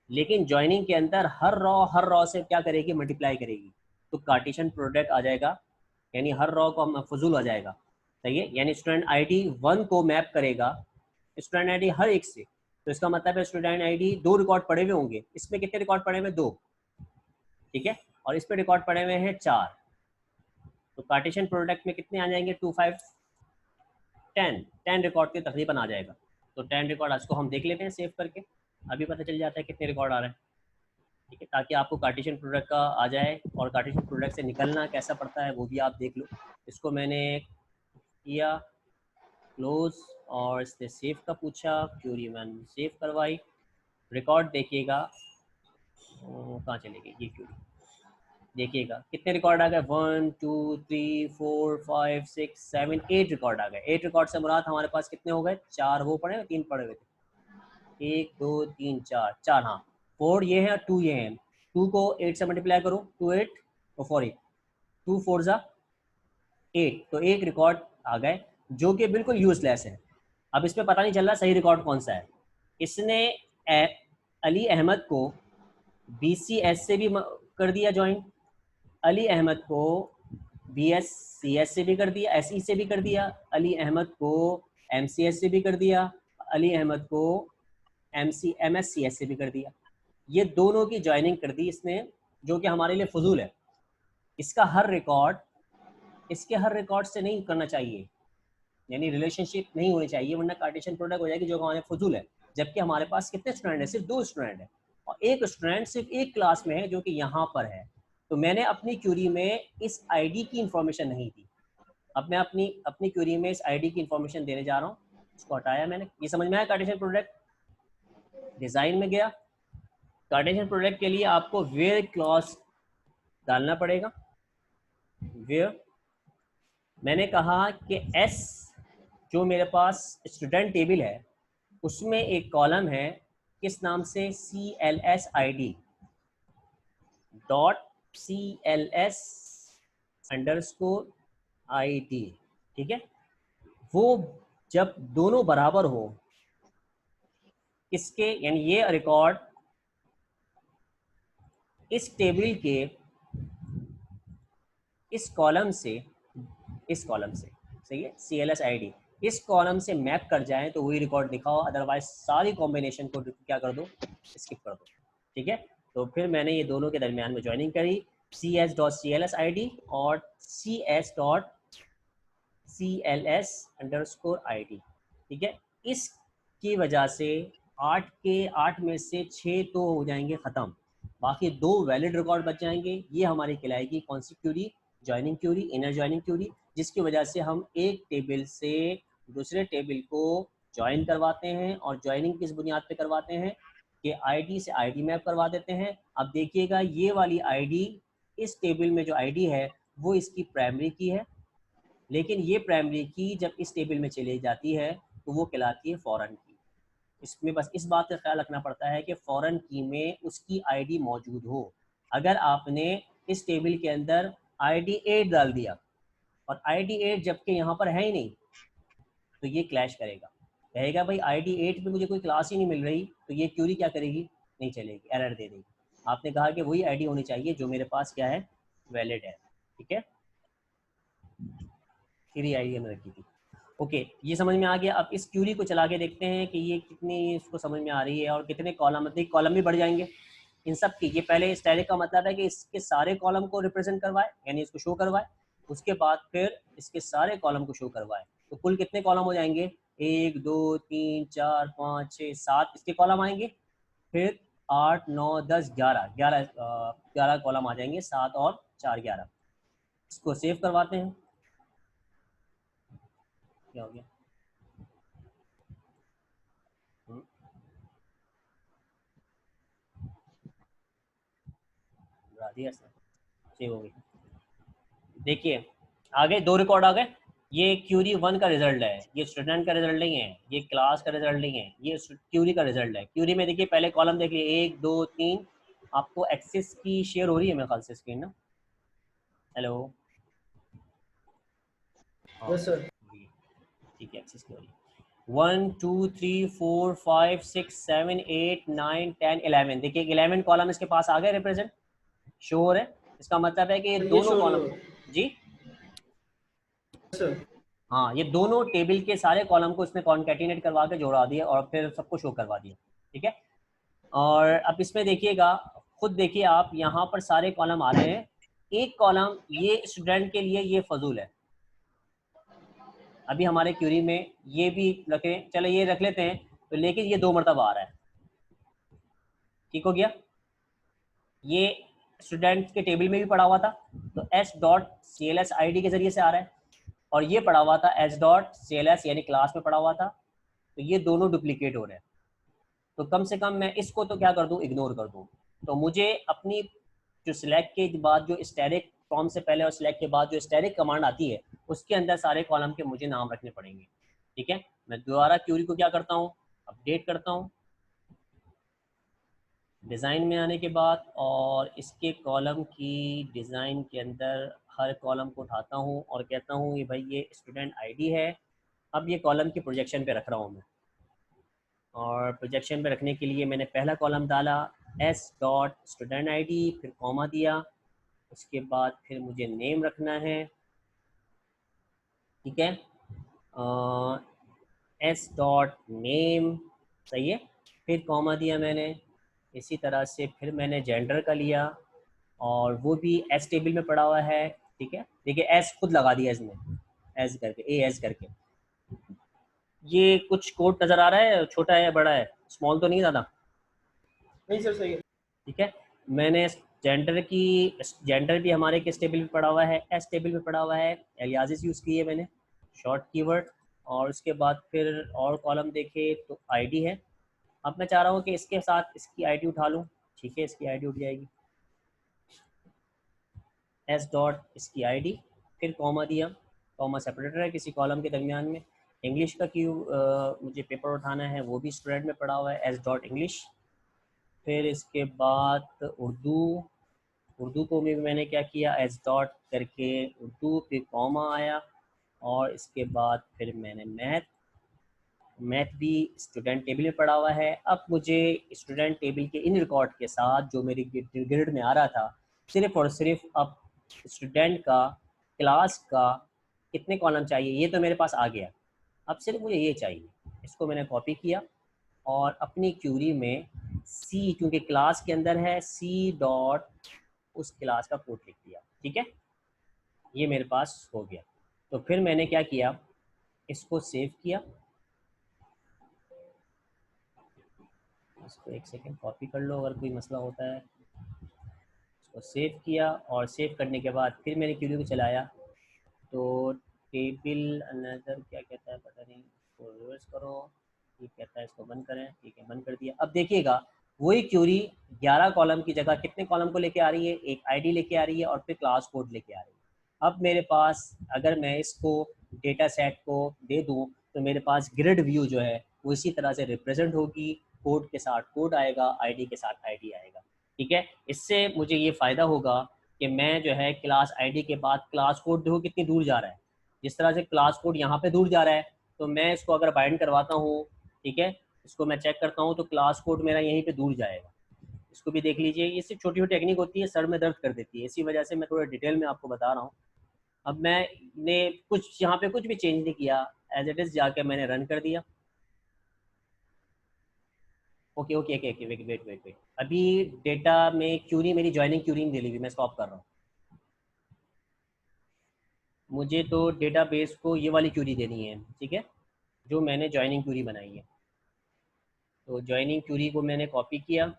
लेकिन ज्वाइनिंग के अंदर हर रॉ से क्या करेगी, मल्टीप्लाई करेगी, तो कार्टेशियन प्रोडक्ट आ जाएगा, यानी हर रॉ को हम फजूल आ जाएगा। सही है, यानी स्टूडेंट आईडी 1 को मैप करेगा स्टूडेंट आईडी हर एक से, तो इसका मतलब है स्टूडेंट आईडी 2 रिकॉर्ड पड़े हुए होंगे, इसमें कितने रिकॉर्ड पड़े हुए, 2। ठीक है, और इस पे रिकॉर्ड पड़े हुए हैं 4, तो कार्टेशियन प्रोडक्ट में कितने आ जाएंगे, 2 5 10 रिकॉर्ड के तकरीबन आ जाएगा। तो 10 रिकॉर्ड आज को हम देख लेते हैं सेव करके, अभी पता चल जाता है कितने रिकॉर्ड आ रहे हैं। ठीक है, ताकि आपको कार्टेशियन प्रोडक्ट का आ जाए और कार्टेशियन प्रोडक्ट से निकलना कैसा पड़ता है वो भी आप देख लो। इसको मैंने किया क्लोज और इसने सेव का पूछा, क्यूरी मैंने सेव करवाई, रिकॉर्ड देखिएगा कहाँ चले गए, ये क्यूरी देखिएगा कितने रिकॉर्ड आ गए, 1 2 3 4 5 6 7 8 रिकॉर्ड आ गए। 8 रिकॉर्ड से मुराद हमारे पास कितने हो गए, 4 वो पड़े हुए, 3 पड़े हुए थे, 1 2 3 4 4, हाँ 4 ये है और 2 ये है। 2 को 8 से मल्टीप्लाई करो, 2 8 और 4 8, 2 4 जा 8, तो एक रिकॉर्ड आ गए जो कि बिल्कुल यूजलेस है। अब इसमें पता नहीं चल रहा सही रिकॉर्ड कौन सा है। इसने अली अहमद को BCS से भी कर दिया ज्वाइन, अली अहमद को BSCS से भी कर दिया, SE से भी कर दिया, अली अहमद को MCS से भी कर दिया, अली अहमद को MSCS से भी कर दिया। ये दोनों की ज्वाइनिंग कर दी इसने, जो कि हमारे लिए फजूल है। इसका हर रिकॉर्ड, इसके हर रिकॉर्ड से नहीं करना चाहिए, यानी रिलेशनशिप नहीं होनी चाहिए, वरना कार्टेशियन प्रोडक्ट हो जाएगी जो हमारे फजूल है। जबकि हमारे पास कितने स्टूडेंट हैं? सिर्फ 2 स्टूडेंट हैं और एक स्टूडेंट सिर्फ एक क्लास में है जो कि यहाँ पर है। तो मैंने अपनी क्यूरी में इस आईडी की इंफॉर्मेशन नहीं दी। अब मैं अपनी क्यूरी में इस आईडी की इंफॉर्मेशन देने जा रहा हूँ। इसको हटाया मैंने। ये समझ में आया? कार्टेशियन प्रोडक्ट डिजाइन में गया। कार्टेशियन प्रोडक्ट के लिए आपको वेयर क्लॉज डालना पड़ेगा। वेयर मैंने कहा कि एस जो मेरे पास स्टूडेंट टेबल है उसमें एक कॉलम है किस नाम से, CLS ID dot CLS underscore ID, ठीक है। वो जब दोनों बराबर हो इसके, यानी ये रिकॉर्ड इस टेबल के इस कॉलम से सही है, CLS ID इस कॉलम से मैप कर जाए तो वही रिकॉर्ड दिखाओ, अदरवाइज सारी कॉम्बिनेशन को क्या कर दो, स्किप कर दो, ठीक है। तो फिर मैंने ये दोनों के दरमियान में ज्वाइनिंग करी, CS.CLS ID और CS.CLS अंडरस्कोर ID, ठीक है। इसकी वजह से 8 के 8 में से 6 तो हो जाएंगे ख़त्म, बाकी 2 वैलिड रिकॉर्ड बच जाएंगे। ये हमारी कहलाएगी कौन सी query, joining query, inner joining query, जिसकी वजह से हम एक टेबल से दूसरे टेबल को ज्वाइन करवाते हैं। और ज्वाइनिंग किस बुनियाद पे करवाते हैं कि आईडी से आईडी मैप करवा देते हैं। अब देखिएगा ये वाली आईडी, इस टेबल में जो आईडी है वो इसकी प्राइमरी की है, लेकिन ये प्राइमरी की जब इस टेबल में चली जाती है तो वो कहलाती है फॉरेन की। इसमें बस इस बात का ख्याल रखना पड़ता है कि फॉरेन की में उसकी आईडी मौजूद हो। अगर आपने इस टेबल के अंदर ID 8 डाल दिया और ID 8 जबकि यहाँ पर है ही नहीं, तो ये क्लैश करेगा, कहेगा भाई ID 8 पे मुझे कोई क्लास ही नहीं मिल रही, तो ये क्यूरी क्या करेगी, नहीं चलेगी, एरर दे देगी। आपने कहा कि वही आईडी होनी चाहिए जो मेरे पास क्या है, वैलिड है, ठीक है। 3 आईडी हमने रखी थी। ओके, ये समझ में आ गया। अब इस क्यूरी को चला के देखते हैं कि ये कितनी इसको समझ में आ रही है और कितने कॉलम, मतलब कॉलम भी बढ़ जाएंगे इन सब की। ये पहले स्टैटिक का मतलब है कि इसके सारे कॉलम को रिप्रेजेंट करवाए, यानी इसको शो करवाए, उसके बाद फिर इसके सारे कॉलम को शो करवाए। तो कुल कितने कॉलम हो जाएंगे, 1 2 3 4 5 6 7 इसके कॉलम आएंगे, फिर 8 9 10 11 कॉलम आ जाएंगे, 7 और 4 11। इसको सेव करवाते हैं। क्या हो गया, सेव हो गई। देखिए आगे 2 रिकॉर्ड आ गए। ये क्यूरी 1 का रिजल्ट है, ये स्टूडेंट का रिजल्ट नहीं है, ये क्लास का रिजल्ट नहीं है, ये क्यूरी का रिजल्ट है। क्यूरी में देखिए पहले कॉलम देखिए 1 2 3। आपको एक्सेस की शेयर हो रही है मेरे ख्याल से स्क्रीन ना, हेलो, हाँ यस सर। ठीक है, एक्सेस की हो रही है। 1 2 3 4 5 6 7 8 9 10 11, देखिए 11 कॉलम इसके पास आ गए रिप्रेजेंट, शो हो रहे हैं। इसका मतलब है कि ये ये दोनों शो नहीं हो कॉलम, रहा जी सर। हाँ, ये दोनों टेबल के सारे कॉलम को इसने कॉन्कैटिनेट करवा के जोड़ा दिया और फिर सबको शो करवा दिया, ठीक है। और अब इसमें देखिएगा, खुद देखिए आप, यहाँ पर सारे कॉलम आ रहे हैं। एक कॉलम ये स्टूडेंट के लिए ये फजूल है, अभी हमारे क्यूरी में ये भी रखें, चलो ये रख लेते हैं, तो लेकिन ये 2 मरतबा आ रहा है, ठीक हो गया। ये स्टूडेंट के टेबल में भी पड़ा हुआ था, तो S.CLS ID के जरिए से आ रहा है, और ये पड़ा हुआ था S.CLS यानी क्लास में पड़ा हुआ था, तो ये दोनों डुप्लीकेट हो रहे हैं। तो कम से कम मैं इसको तो क्या कर दूं, इग्नोर कर दूं। तो मुझे अपनी जो सिलेक्ट के बाद जो स्टैटिक फ्रॉम से पहले और सिलेक्ट के बाद जो स्टैटिक कमांड आती है उसके अंदर सारे कॉलम के मुझे नाम रखने पड़ेंगे, ठीक है। मैं दोबारा क्यूरी को क्या करता हूँ, अपडेट करता हूँ, डिज़ाइन में आने के बाद और इसके कॉलम की डिज़ाइन के अंदर हर कॉलम को उठाता हूँ और कहता हूँ ये भाई ये स्टूडेंट आईडी है। अब ये कॉलम की प्रोजेक्शन पे रख रहा हूँ मैं, और प्रोजेक्शन पे रखने के लिए मैंने पहला कॉलम डाला एस डॉट स्टूडेंट आईडी, फिर कॉमा दिया, उसके बाद फिर मुझे नेम रखना है, ठीक है, एस डॉट नेम, सही है, फिर कॉमा दिया मैंने। इसी तरह से फिर मैंने जेंडर का लिया और वो भी एस टेबल में पड़ा हुआ है, ठीक है, देखिए एस खुद लगा दिया इसमें, एस करके, ए एस करके। ये कुछ कोड नज़र आ रहा है, छोटा है बड़ा है, स्मॉल तो नहीं ज़्यादा? नहीं सर, सही है। ठीक है, मैंने जेंडर की, जेंडर भी हमारे किस टेबल में पड़ा हुआ है, एस टेबल में पड़ा हुआ है, एलियासिस यूज़ किए मैंने, शॉर्ट कीवर्ड। और उसके बाद फिर और कॉलम देखे तो आईडी है। अब मैं चाह रहा हूँ कि इसके साथ इसकी आईडी उठा लूँ, ठीक है, इसकी आईडी उठ जाएगी, एस डॉट इसकी आईडी, फिर कॉमा दिया, कॉमा सेपरेटर है किसी कॉलम के दरमियान में। इंग्लिश का क्यू मुझे पेपर उठाना है, वो भी स्टूडेंट में पड़ा हुआ है, एस डॉट इंग्लिश। फिर इसके बाद उर्दू, उर्दू को भी मैंने क्या किया, एस डॉट करके उर्दू, फिर कॉमा आया, और इसके बाद फिर मैंने मैथ, मैथ भी स्टूडेंट टेबल में पड़ा हुआ है। अब मुझे स्टूडेंट टेबल के इन रिकॉर्ड के साथ जो मेरी ग्रेड में आ रहा था, सिर्फ और सिर्फ अब स्टूडेंट का, क्लास का कितने कॉलम चाहिए ये तो मेरे पास आ गया। अब सिर्फ मुझे ये चाहिए, इसको मैंने कॉपी किया और अपनी क्यूरी में सी, क्योंकि क्लास के अंदर है, सी डॉट उस क्लास का कोड लिख दिया, ठीक है, ये मेरे पास हो गया। तो फिर मैंने क्या किया, इसको सेव किया, इसको एक सेकेंड कॉपी कर लो अगर कोई मसला होता है। इसको सेव किया और सेव करने के बाद फिर मैंने क्यूरी को चलाया, तो टेबल अनदर क्या कहता है पता नहीं, इसको रिवर्स करो, ये कहता है इसको बंद करें, ठीक है बंद कर दिया। अब देखिएगा वही क्यूरी 11 कॉलम की जगह कितने कॉलम को लेके आ रही है, एक आईडी लेके आ रही है और फिर क्लास कोड लेके आ रही है। अब मेरे पास अगर मैं इसको डेटा सेट को दे दूँ तो मेरे पास ग्रिड व्यू जो है वो इसी तरह से रिप्रेजेंट होगी, कोड के साथ कोड आएगा, आईडी के साथ आईडी आएगा, ठीक है। इससे मुझे ये फ़ायदा होगा कि मैं जो है क्लास आईडी के बाद क्लास कोड देखो कितनी दूर जा रहा है, जिस तरह से क्लास कोड यहाँ पे दूर जा रहा है, तो मैं इसको अगर बाइंड करवाता हूँ, ठीक है, इसको मैं चेक करता हूँ तो क्लास कोड मेरा यहीं पे दूर जाएगा। इसको भी देख लीजिए, ये सिर्फ छोटी छोटी टेक्निक होती है, सर में दर्द कर देती है, इसी वजह से मैं थोड़ा डिटेल में आपको बता रहा हूँ। अब मैंने कुछ यहाँ पे कुछ भी चेंज नहीं किया, एज इट इज़ जाके मैंने रन कर दिया। Okay okay okay okay, wait wait wait wait, अभी डेटा में क्यूरी मेरी ज्वाइनिंग क्यूरी नहीं दिली हुई, मैं स्टॉप कर रहा हूँ। मुझे तो डेटाबेस को ये वाली क्यूरी देनी है, ठीक है, जो मैंने ज्वाइनिंग क्यूरी बनाई है। तो ज्वाइनिंग क्यूरी को मैंने कॉपी किया,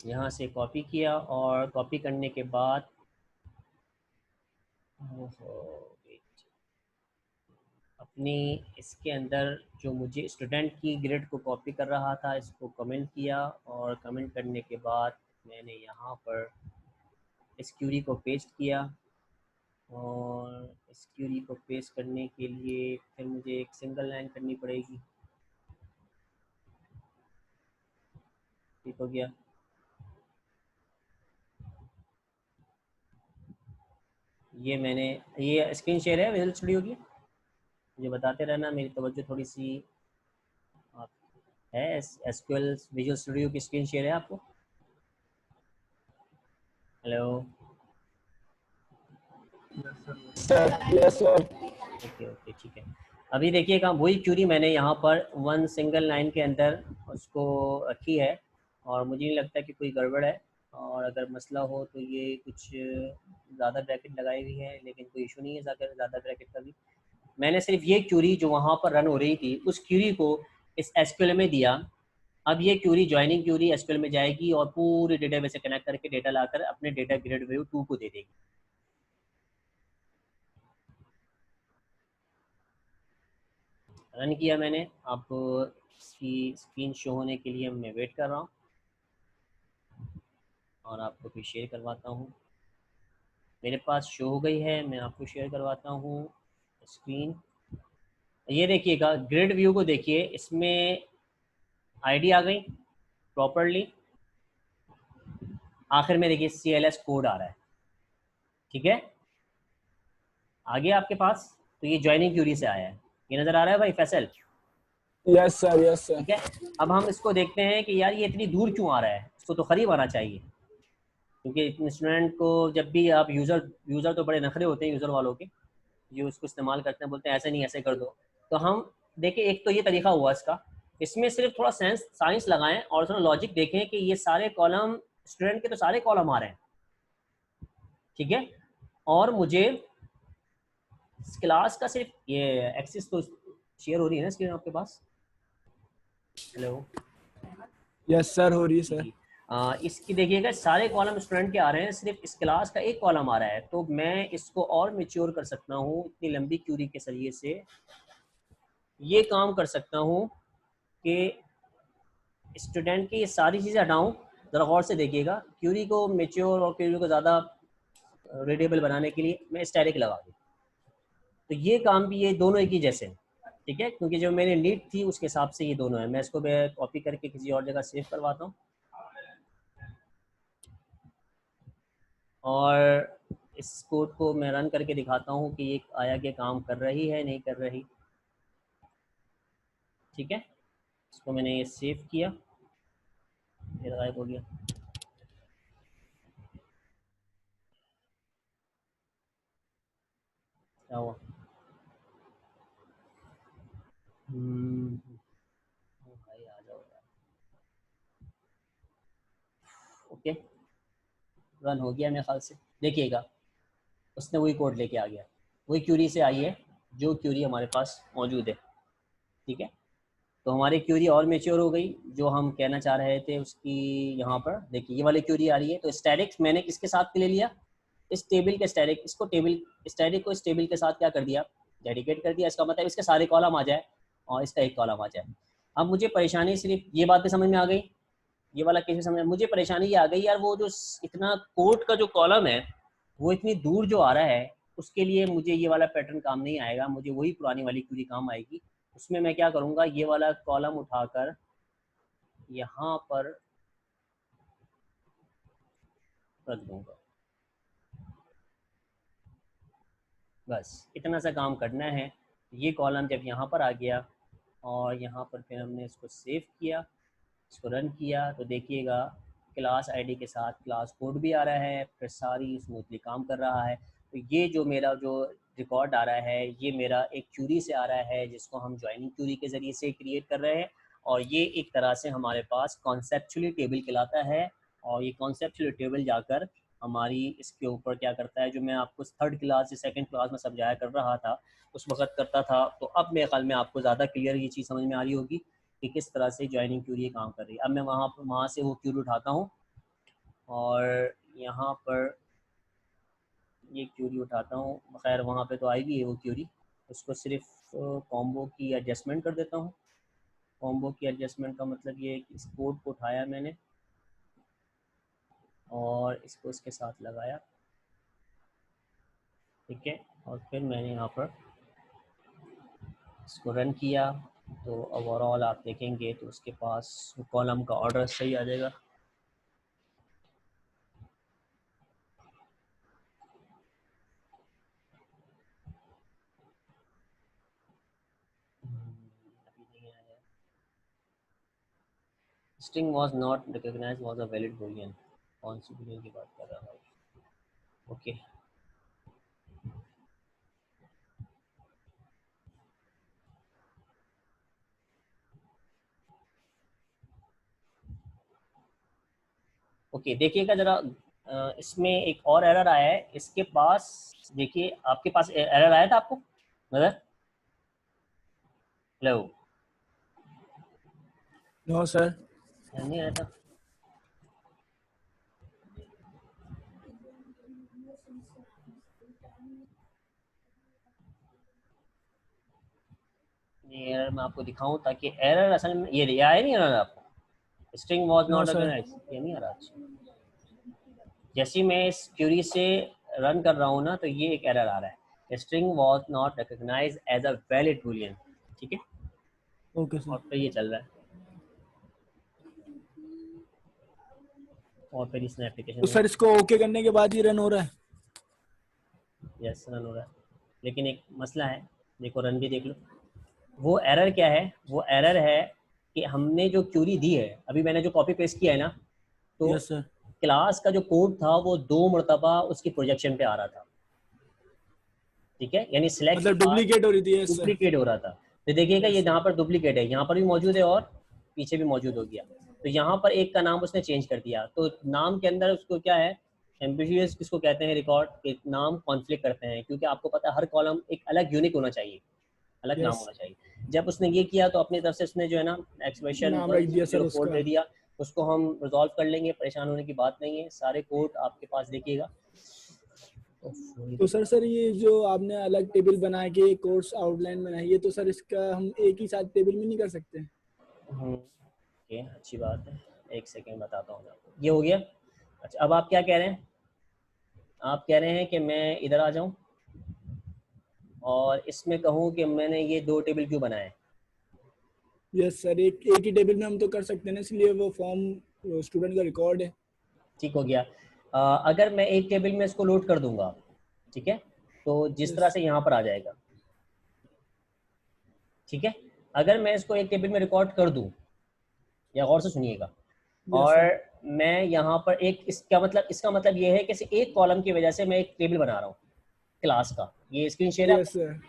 यहाँ से कॉपी किया, और कॉपी करने के बाद अपनी इसके अंदर जो मुझे स्टूडेंट की ग्रेड को कॉपी कर रहा था इसको कमेंट किया, और कमेंट करने के बाद मैंने यहाँ पर इस क्यूरी को पेस्ट किया, और इस क्यूरी को पेस्ट करने के लिए फिर मुझे एक सिंगल लाइन करनी पड़ेगी, ठीक हो गया। ये मैंने, ये स्क्रीन शेयर है विजुअल स्टूडियो की, मुझे बताते रहना, मेरी तवज्जो थोड़ी सी आप है। एसक्यूएल विजुअल स्टूडियो की स्क्रीन शेयर है आपको? Hello, sir yes sir. Okay okay ठीक है। अभी देखिएगा वही क्यूरी मैंने यहाँ पर वन सिंगल लाइन के अंदर उसको रखी है, और मुझे नहीं लगता कि कोई गड़बड़ है, और अगर मसला हो तो ये कुछ ज़्यादा ब्रैकेट लगाई हुई है, लेकिन कोई इशू नहीं है ज़्यादा ब्रैकेट का भी। मैंने सिर्फ ये क्यूरी जो वहाँ पर रन हो रही थी उस क्यूरी को इस एसक्यूएल में दिया। अब ये क्यूरी ज्वाइनिंग क्यूरी एसक्यूएल में जाएगी और पूरे डेटाबेस से कनेक्ट करके डेटा लाकर अपने डेटा ग्रेड व्यू 2 को दे देगी। रन किया मैंने, अब इसकी स्क्रीन शो होने के लिए मैं वेट कर रहा हूँ, और आपको फिर शेयर करवाता हूँ। मेरे पास शो हो गई है, मैं आपको शेयर करवाता हूँ स्क्रीन। ये देखिएगा ग्रिड व्यू को देखिए, इसमें आईडी आ गई प्रॉपरली, आखिर में देखिए CLS कोड आ रहा है, ठीक है, आ गया आपके पास। तो ये ज्वाइनिंग क्यूरी से आया है, ये नजर आ रहा है भाई Faisal? Yes sir, yes sir. ठीक है, अब हम इसको देखते हैं कि यार ये इतनी दूर क्यों आ रहा है, इसको तो करीब आना चाहिए, क्योंकि स्टूडेंट को जब भी आप यूज़र तो बड़े नखरे होते हैं यूज़र वालों के, जो उसको इस्तेमाल करते हैं, बोलते हैं ऐसे नहीं ऐसे कर दो। तो हम देखिए एक तो ये तरीका हुआ इसका, इसमें सिर्फ थोड़ा साइंस लगाएं और थोड़ा लॉजिक देखें कि ये सारे कॉलम स्टूडेंट के तो सारे कॉलम आ रहे हैं, ठीक है, और मुझे क्लास का सिर्फ ये एक्सेस तो शेयर हो रही है ना स्क्रीन आपके पास? हेलो? यस सर, हो रही है सर। जी, इसकी देखिएगा सारे कॉलम स्टूडेंट के आ रहे हैं, सिर्फ इस क्लास का एक कॉलम आ रहा है। तो मैं इसको और मेच्योर कर सकता हूँ इतनी लंबी क्यूरी के जरिए से, ये काम कर सकता हूँ कि स्टूडेंट की ये सारी चीज़ें हटाऊँ। ज़रा गौर से देखिएगा, क्यूरी को मेच्योर और क्यूरी को ज़्यादा रीडेबल बनाने के लिए मैं स्टैटिक लगा दूँ, तो ये काम भी ये दोनों एक ही जैसे हैं, ठीक है, क्योंकि जो मेरी नीड थी उसके हिसाब से ये दोनों है। मैं इसको मैं कॉपी करके किसी और जगह सेव करवाता हूँ, और इस कोड को मैं रन करके दिखाता हूँ कि ये आया क्या काम कर रही है नहीं कर रही, ठीक है। इसको मैंने ये सेव किया, ये गायब हो गया। क्या हुआ? भाई आ जाओ यार। ओके, रन हो गया मेरे ख्याल से, देखिएगा उसने वही कोड लेके आ गया, वही क्यूरी से आई है जो क्यूरी हमारे पास मौजूद है, ठीक है। तो हमारी क्यूरी और मेच्योर हो गई, जो हम कहना चाह रहे थे उसकी। यहाँ पर देखिए ये वाली क्यूरी आ रही है, तो स्टैटिक मैंने किसके साथ ले लिया, इस टेबल के स्टैटिक, इसको टेबल स्टैटिक को इस टेबल के साथ क्या कर दिया, डेडिकेट कर दिया। इसका मतलब इसके सारे कॉलम आ जाए और इसका एक कॉलम आ जाए। अब मुझे परेशानी सिर्फ ये बात भी समझ में आ गई, ये वाला केस समझ, मुझे परेशानी ये आ गई यार, वो जो इतना कोड का जो कॉलम है वो इतनी दूर जो आ रहा है, उसके लिए मुझे ये वाला पैटर्न काम नहीं आएगा, मुझे वही पुरानी वाली क्यूरी काम आएगी। उसमें मैं क्या करूँगा, ये वाला कॉलम उठाकर यहाँ पर रख दूँगा, बस इतना सा काम करना है। ये कॉलम जब यहाँ पर आ गया और यहाँ पर फिर हमने इसको सेव किया, इसको रन किया, तो देखिएगा क्लास आईडी के साथ क्लास कोड भी आ रहा है, फिर सारी स्मूथली काम कर रहा है। तो ये जो मेरा जो रिकॉर्ड आ रहा है, ये मेरा एक क्यूरी से आ रहा है जिसको हम ज्वाइनिंग क्यूरी के ज़रिए से क्रिएट कर रहे हैं, और ये एक तरह से हमारे पास कॉन्सेप्चुअली टेबल कहलाता है। और ये कॉन्सेप्चुअली टेबल जाकर हमारी इसके ऊपर क्या करता है, जो मैं आपको थर्ड क्लास या सेकंड क्लास में समझाया कर रहा था उस वक्त करता था, तो अब मेरे ख्याल में आपको ज़्यादा क्लियर ये चीज़ समझ में आ रही होगी कि किस तरह से ज्वाइनिंग क्यूरी काम कर रही है। अब मैं वहाँ से वो क्यूरी उठाता हूँ और यहाँ पर ये क्यूरी उठाता हूँ, खैर वहाँ पे तो आई भी है वो क्यूरी, उसको सिर्फ कॉम्बो की एडजस्टमेंट कर देता हूँ। कॉम्बो की एडजस्टमेंट का मतलब ये है कि इस कोड को उठाया मैंने और इसको इसके साथ लगाया, ठीक है, और फिर मैंने यहाँ पर इसको रन किया, तो ओवरऑल आप देखेंगे तो उसके पास कॉलम का ऑर्डर सही आ जाएगा। अभी नहीं आया। String was not recognized was a valid Boolean, कौन सी बूलियन की बात कर रहा है? ओके, ओके, देखिएगा जरा, इसमें एक और एरर आया है इसके पास। देखिए आपके पास एरर आया था आपको नजर? हेलो? No sir. नहीं आया था? ये एरर मैं आपको दिखाऊं ताकि एरर असल में ये आया नहीं एरर आपको, string was no not sir. Recognized, ये नहीं आ रहा? अच्छा, जैसे ही मैं इस क्यूरी से रन कर रहा हूँ ना, तो ये एक एरर आ रहा है, string was not recognized as a valid Boolean, ठीक है, ओके और सर। फिर ये चल रहा है। और फिर इसने एप्लीकेशन तो सर इसको ओके करने के बाद ही रन हो रहा है? यस रन हो रहा है, लेकिन एक मसला है, देखो रन भी देख लो। वो एरर क्या है, वो एरर है कि हमने जो क्यूरी दी है, अभी मैंने जो कॉपी पेस्ट किया है ना, तो यस सर। क्लास का जो कोड था वो 2 मरतबा उसकी प्रोजेक्शन पे आ रहा था, ठीक है, यानी सिलेक्ट के मतलब बाद डुप्लीकेट हो रही थी? Yes sir. डुप्लीकेट हो रहा था। तो देखिएगा ये यस सर। यहाँ पर डुप्लीकेट है, यहाँ पर भी मौजूद है और पीछे भी मौजूद हो गया। तो यहाँ पर एक का नाम उसने चेंज कर दिया, तो नाम के अंदर उसको क्या है, एम्बिशियस किसको कहते हैं, रिकॉर्ड के नाम कॉन्फ्लिक्ट करते हैं, क्योंकि आपको पता है हर कॉलम एक अलग यूनिक होना चाहिए, अलग नाम यस। होना चाहिए। जब उसने ये किया तो अपनी तरफ से उसने जो है ना एक्सप्रेशन नाम रख दिया सर 104 उसका। दे दिया, उसको हम रिजॉल्व कर लेंगे, परेशान होने की बात नहीं है, सारे कोड आपके पास देखिएगा। तो सर ये जो आपने अलग टेबल बना के कोर्स आउटलाइन बनाई है, तो सर इसका हम एक ही साथ टेबल में नहीं कर सकते? ओके अच्छी बात है, एक सेकेंड बताता हूँ मैं आपको। ये हो गया। अच्छा अब आप क्या कह रहे हैं, आप कह रहे हैं कि मैं इधर आ जाऊँ और इसमें कहूँ कि मैंने ये 2 टेबल क्यों बनाए। यस सर, एक ही टेबल में हम तो कर सकते हैं ना, इसलिए वो फॉर्म स्टूडेंट का रिकॉर्ड है। ठीक हो गया। अगर मैं एक टेबल में इसको लोड कर दूंगा, ठीक है, तो जिस यस। तरह से यहाँ पर आ जाएगा, ठीक है, अगर मैं इसको एक टेबल में रिकॉर्ड कर दूं, या गौर से सुनिएगा, यस और सर। मैं यहाँ पर एक, इसका मतलब ये है कि एक कॉलम की वजह से मैं एक टेबल बना रहा हूँ क्लास का, ये स्क्रीन शेयर है यस आपको, सर।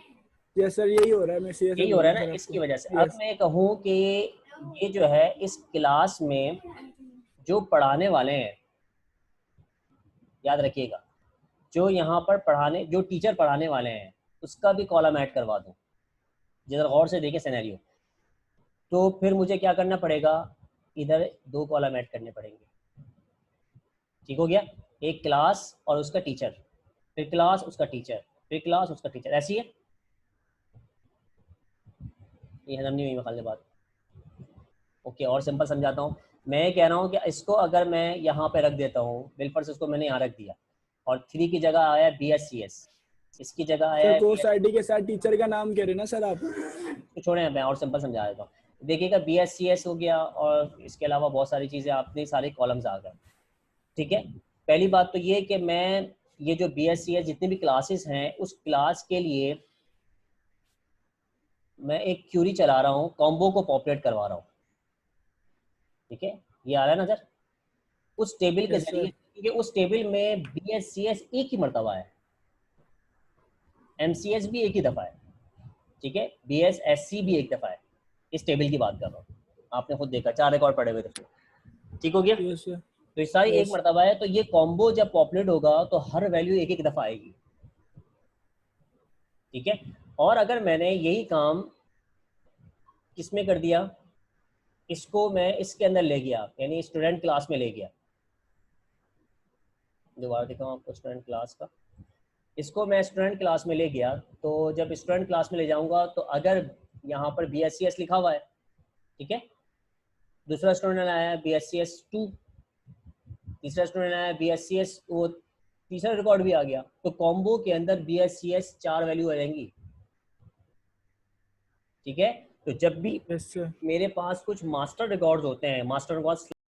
यस सर, यही हो रहा है, मैं सीधे से यही हो बोल रहा रहा है हूँ ना, सर इसकी आपको। वजह से। अब यस। मैं कहूँ कि ये जो है इस क्लास में जो पढ़ाने वाले हैं, याद रखिएगा, जो यहाँ पर पढ़ाने, जो टीचर पढ़ाने वाले हैं उसका भी कॉलम ऐड करवा दूँ। जरा गौर से देखें सिनेरियो, तो फिर मुझे क्या करना पड़ेगा, इधर 2 कॉलम ऐड करने पड़ेंगे, ठीक हो गया, एक क्लास और उसका टीचर, फिर क्लास उसका टीचर, फिर क्लास उसका टीचर, ऐसी है, ये हजम नहीं हुई मेरे ख्याल से बात। ओके और सिंपल समझाता हूँ, मैं कह रहा हूँ कि इसको अगर मैं यहाँ पे रख देता हूँ, बिलफर्स इसको मैंने यहाँ रख दिया, और 3 की जगह आया BScs, इसकी जगह आया सर है कोर्स BS, आईडी के साथ टीचर का नाम कह रहे हैं ना सर आप? तो छोड़े मैं और सिंपल समझा देता हूँ। देखिएगा BScs हो गया, और इसके अलावा बहुत सारी चीज़ें, आपने सारे कॉलम्स आ गए, ठीक है। पहली बात तो ये कि मैं ये जो BScs जितनी भी क्लासेस हैं उस क्लास के लिए मैं एक क्यूरी चला रहा हूँ, कॉम्बो को पॉपुलेट करवा रहा हूँ, ठीक है, ये आ रहा है नजर, उस टेबल के यस जरिए, सर। क्योंकि उस टेबल में BScs एक ही मरतबा है, MCS भी एक ही दफ़ा है, ठीक है, BSSC भी एक दफ़ा है, इस टेबल की बात कर रहा हूँ, आपने खुद देखा 4 रिकॉर्ड पड़े हुए थे, ठीक हो गया। Yes sir. तो ये सारी एक यस। मरतबा है, तो ये कॉम्बो जब पॉपुलेट होगा तो हर वैल्यू एक एक दफ़ा आएगी, ठीक है। और अगर मैंने यही काम किसमें कर दिया, इसको मैं इसके अंदर ले गया, यानी स्टूडेंट क्लास में ले गया, दोबारा दिखाऊँ आपको स्टूडेंट क्लास का, इसको मैं स्टूडेंट क्लास में ले गया, तो जब स्टूडेंट क्लास में ले जाऊंगा तो अगर यहाँ पर BScs लिखा हुआ है, ठीक है, दूसरा स्टूडेंट आया BScs 2, तीसरा स्टूडेंट आया BScs, वो तीसरा रिकॉर्ड भी आ गया, तो कॉम्बो के अंदर BScs 4 वैल्यू आ जाएंगी, ठीक है। तो जब भी यस सर। मेरे पास कुछ मास्टर रिकॉर्ड्स होते हैं, मास्टर रिकॉर्ड